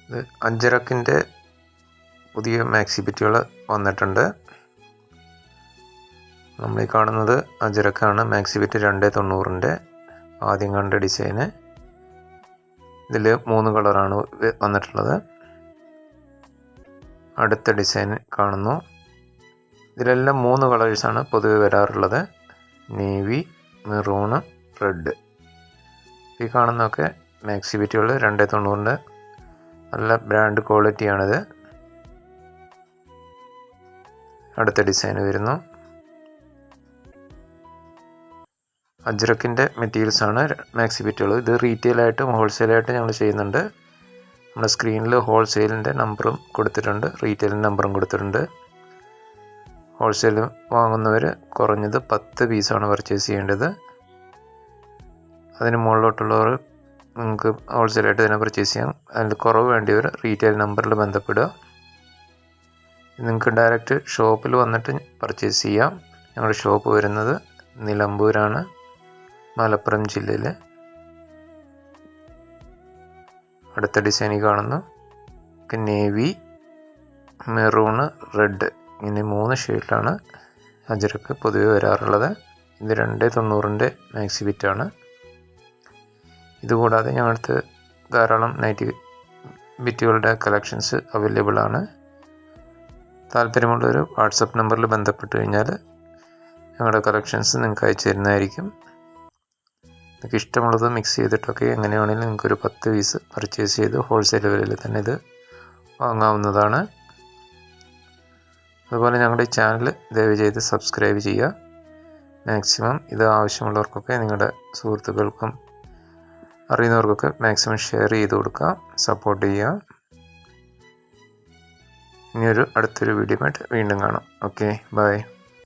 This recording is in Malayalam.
ഇത് അജ്രക്കിൻ്റെ പുതിയ മാക്സി ബിറ്റുകൾ വന്നിട്ടുണ്ട്. നമ്മൾ ഈ കാണുന്നത് അജ്രക്കാണ്. മാക്സി ബിറ്റ് 290ൻ്റെ ആദ്യം കണ്ട ഡിസൈന്. ഇതിൽ 3 കളറാണ് വന്നിട്ടുള്ളത്. അടുത്ത ഡിസൈൻ കാണുന്നു. ഇതിലെല്ലാം 3 കളേഴ്സാണ് പൊതുവെ വരാറുള്ളത്: നേവി, മെറൂണ്, റെഡ്. ഈ കാണുന്നതൊക്കെ മാക്സി ബിറ്റുകൾ 290ൻ്റെ നല്ല ബ്രാൻഡ് ക്വാളിറ്റിയാണിത്. അടുത്ത ഡിസൈൻ വരുന്നു. അജ്രക്കിൻ്റെ മെറ്റീരിയൽസാണ് മാക്സി ബിറ്റുകൾ. ഇത് റീറ്റെയിലായിട്ടും ഹോൾസെയിലായിട്ടും ഞങ്ങൾ ചെയ്യുന്നുണ്ട്. നമ്മുടെ സ്ക്രീനിൽ ഹോൾസെയിലിൻ്റെ നമ്പറും കൊടുത്തിട്ടുണ്ട്, റീറ്റെയിലിൻ്റെ നമ്പറും കൊടുത്തിട്ടുണ്ട്. ഹോൾസെയിൽ വാങ്ങുന്നവർ കുറഞ്ഞത് 10 പീസാണ് പർച്ചേസ് ചെയ്യേണ്ടത്. അതിന് മുകളിലോട്ടുള്ളവർ നിങ്ങൾക്ക് ഹോൾസെയിലായിട്ട് തന്നെ പർച്ചേസ് ചെയ്യാം. അതിൽ കുറവ് വേണ്ടിയവർ റീറ്റെയിൽ നമ്പറിൽ ബന്ധപ്പെടുക. നിങ്ങൾക്ക് ഡയറക്റ്റ് ഷോപ്പിൽ വന്നിട്ട് പർച്ചേസ് ചെയ്യാം. ഞങ്ങളുടെ ഷോപ്പ് വരുന്നത് നിലമ്പൂരാണ്, മലപ്പുറം ജില്ലയിൽ. അടുത്ത ഡിസൈനിൽ കാണുന്നു നേവി, മെറൂണ്, റെഡ്. ഇങ്ങനെ 3 ഷെയ്ഡിലാണ് അജ്രക്ക് പൊതുവെ വരാറുള്ളത്. ഇത് 290ൻ്റെ മാക്സി ബിറ്റാണ്. ഇതുകൂടാതെ ഞങ്ങൾക്ക് ധാരാളം നൈറ്റി ബിറ്റുകളുടെ കളക്ഷൻസ് അവൈലബിൾ ആണ്. താല്പര്യമുള്ളൊരു വാട്സപ്പ് നമ്പറിൽ ബന്ധപ്പെട്ട് കഴിഞ്ഞാൽ ഞങ്ങളുടെ കളക്ഷൻസ് നിങ്ങൾക്ക് അയച്ചു തരുന്നതായിരിക്കും. നിങ്ങൾക്ക് ഇഷ്ടമുള്ളത് മിക്സ് ചെയ്തിട്ടൊക്കെ എങ്ങനെയാണെങ്കിലും നിങ്ങൾക്കൊരു 10 പീസ് പർച്ചേസ് ചെയ്ത് ഹോൾസെയിൽ വിലയിൽ തന്നെ ഇത് വാങ്ങാവുന്നതാണ്. അതുപോലെ ഞങ്ങളുടെ ചാനൽ ദയവ് ചെയ്ത് സബ്സ്ക്രൈബ് ചെയ്യുക. മാക്സിമം ഇത് ആവശ്യമുള്ളവർക്കൊക്കെ നിങ്ങളുടെ സുഹൃത്തുക്കൾക്കും അറിയുന്നവർക്കൊക്കെ മാക്സിമം ഷെയർ ചെയ്ത് കൊടുക്കുക, സപ്പോർട്ട് ചെയ്യുക. ഇനിയൊരു അടുത്തൊരു വീഡിയോ ആയിട്ട് വീണ്ടും കാണാം. Okay, by.